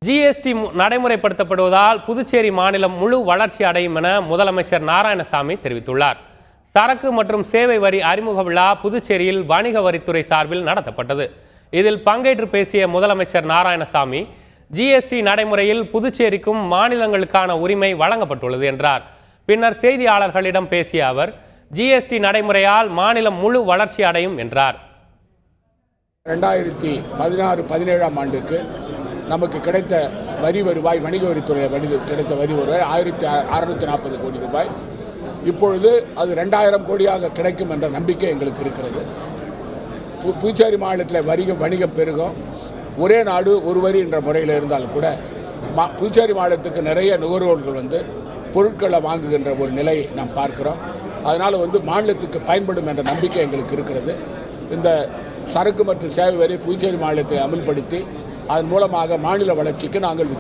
GST நடைமுறைப்படுத்தப்படுவதால் Puducherry மாநிலம் முழு வளர்ச்சி அடையும் என முதலமைச்சர் நாராயணசாமி தெரிவித்துள்ளார். சரக்கு மற்றும் சேவை வரி அறிமுக விழா புதுச்சேரியில் வணிக வரித்துறை சார்பில் நடத்தப்பட்டது. இதில் பங்கேற்று பேசிய முதலமைச்சர் நாராயணசாமி, ஜிஎஸ்டி நடைமுறையில் புதுச்சேரிக்கும் மாநிலங்களுக்கான உரிமை வழங்கப்பட்டுள்ளது என்றார். பின்னர் செய்தியாளர்களிடம் பேசிய அவர், ஜிஎஸ்டி நடைமுறையால் மாநிலம் முழு வளர்ச்சி அடையும் என்றார். 2016-17 ஆண்டுக்கு நமக்கு கிடைத்த வரி வருவாய், வணிக வரித்துறை கிடைத்த வரி வருவாய் 1640 கோடி ரூபாய். இப்பொழுது அது 2000 கோடியாக கிடைக்கும் என்ற நம்பிக்கை எங்களுக்கு இருக்கிறது. புதுச்சேரி மாநிலத்தில் வணிகம் பெருகும். ஒரே நாடு ஒரு வரி என்ற முறையில் இருந்தாலும் கூட புதுச்சேரி மாநிலத்துக்கு நிறைய நுகர்வோர்கள் பொருட்களை வாங்குகின்ற ஒரு நிலையை நாம் பார்க்கிறோம். அதனால் மாநிலத்துக்கு பயன்படும் என்ற நம்பிக்கை எங்களுக்கு இருக்கிறது. இந்த சரக்கு மற்றும் சேவை வரி புதுச்சேரி மாநிலத்தில் அமல்படுத்தி அதன் மூலமாக மாநில வளர்ச்சிக்கு நாங்கள்